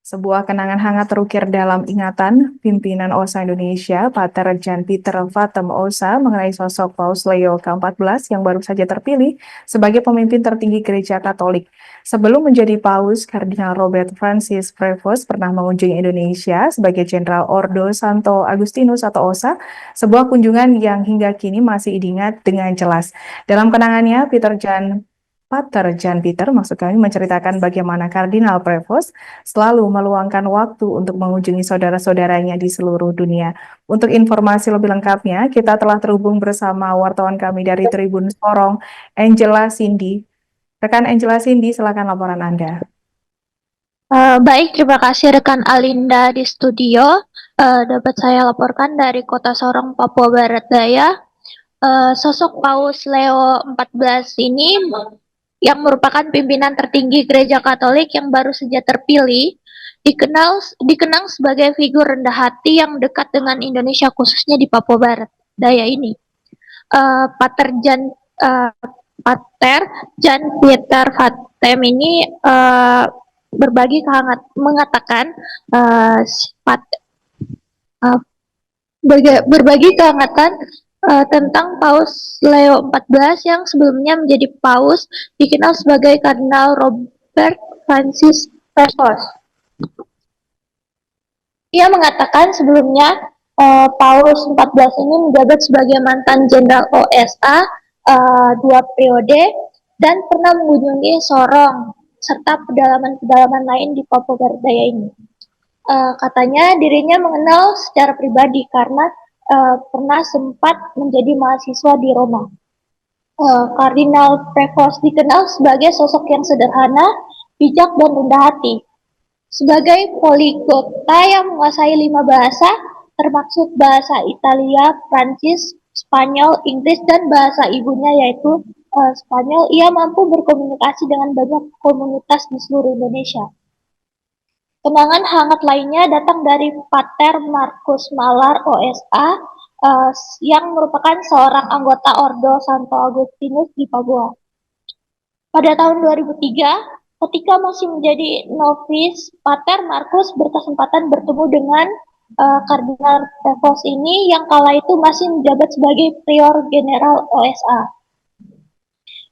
Sebuah kenangan hangat terukir dalam ingatan pimpinan OSA Indonesia, Pater Jan Pieter Fatem OSA, mengenai sosok Paus Leo ke-14 yang baru saja terpilih sebagai pemimpin tertinggi Gereja Katolik. Sebelum menjadi Paus, Kardinal Robert Francis Prevost pernah mengunjungi Indonesia sebagai Jenderal Ordo Santo Agustinus atau OSA, sebuah kunjungan yang hingga kini masih diingat dengan jelas. Dalam kenangannya, Pater Jan Pieter maksud kami menceritakan bagaimana Kardinal Prevost selalu meluangkan waktu untuk mengunjungi saudara-saudaranya di seluruh dunia. Untuk informasi lebih lengkapnya, kita telah terhubung bersama wartawan kami dari Tribun Sorong, Angela Cindy. Rekan Angela Cindy, silakan laporan Anda. Baik, terima kasih rekan Alinda di studio. Dapat saya laporkan dari Kota Sorong, Papua Barat Daya. Sosok Paus Leo XIV ini yang merupakan pimpinan tertinggi Gereja Katolik yang baru saja terpilih, dikenang sebagai figur rendah hati yang dekat dengan Indonesia, khususnya di Papua Barat Daya ini. Pater Jan Pieter Fatem ini mengatakan berbagi kehangatan tentang Paus Leo XIV yang sebelumnya menjadi Paus, dikenal sebagai Kardinal Robert Francis Prevost. Ia mengatakan sebelumnya Paus XIV ini menjabat sebagai mantan Jenderal OSA 2 periode dan pernah mengunjungi Sorong serta pedalaman-pedalaman lain di Papua Barat Daya ini. Katanya dirinya mengenal secara pribadi karena pernah sempat menjadi mahasiswa di Roma. Kardinal Prevost dikenal sebagai sosok yang sederhana, bijak, dan rendah hati. Sebagai poligota yang menguasai 5 bahasa, termasuk bahasa Italia, Prancis, Spanyol, Inggris, dan bahasa ibunya yaitu Spanyol, ia mampu berkomunikasi dengan banyak komunitas di seluruh Indonesia. Kenangan hangat lainnya datang dari Pater Markus Malar OSA yang merupakan seorang anggota Ordo Santo Agustinus di Papua. Pada tahun 2003, ketika masih menjadi novis, Pater Markus berkesempatan bertemu dengan Kardinal Prevost ini yang kala itu masih menjabat sebagai Prior General OSA.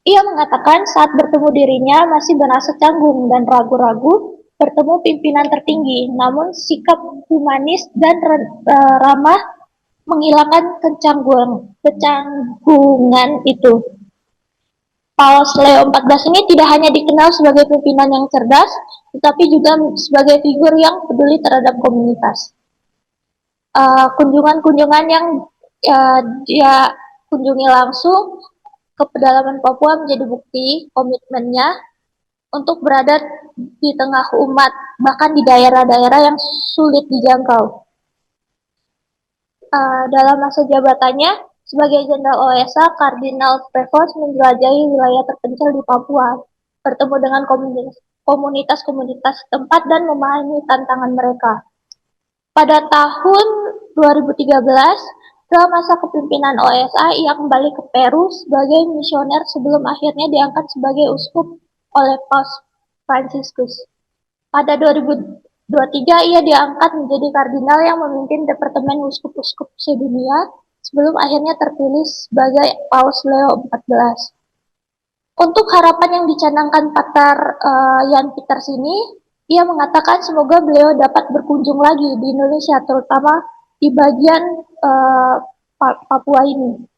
Ia mengatakan saat bertemu dirinya masih merasa canggung dan ragu-ragu bertemu pimpinan tertinggi, namun sikap humanis dan ramah menghilangkan kecanggungan itu. Paus Leo XIV ini tidak hanya dikenal sebagai pimpinan yang cerdas, tetapi juga sebagai figur yang peduli terhadap komunitas. Kunjungan-kunjungan yang dia kunjungi langsung ke pedalaman Papua menjadi bukti komitmennya untuk berada di tengah umat, bahkan di daerah-daerah yang sulit dijangkau. Dalam masa jabatannya sebagai Jenderal OSA, Kardinal Prevost menjelajahi wilayah terpencil di Papua, bertemu dengan komunitas-komunitas setempat dan memahami tantangan mereka. Pada tahun 2013, setelah masa kepimpinan OSA, ia kembali ke Peru sebagai misioner sebelum akhirnya diangkat sebagai uskup oleh Paus Franciscus. Pada 2023, ia diangkat menjadi kardinal yang memimpin Departemen Uskup-Uskup sedunia sebelum akhirnya terpilih sebagai Paus Leo XIV. Untuk harapan yang dicanangkan Pater Jan Pieter ini, ia mengatakan semoga beliau dapat berkunjung lagi di Indonesia, terutama di bagian Papua ini.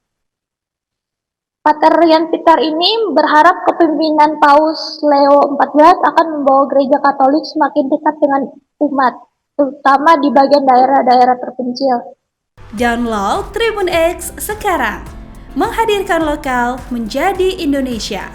Pater Jan Pieter ini berharap kepemimpinan Paus Leo XIV akan membawa Gereja Katolik semakin dekat dengan umat, terutama di bagian daerah-daerah terpencil. Download Tribun X sekarang, menghadirkan lokal menjadi Indonesia.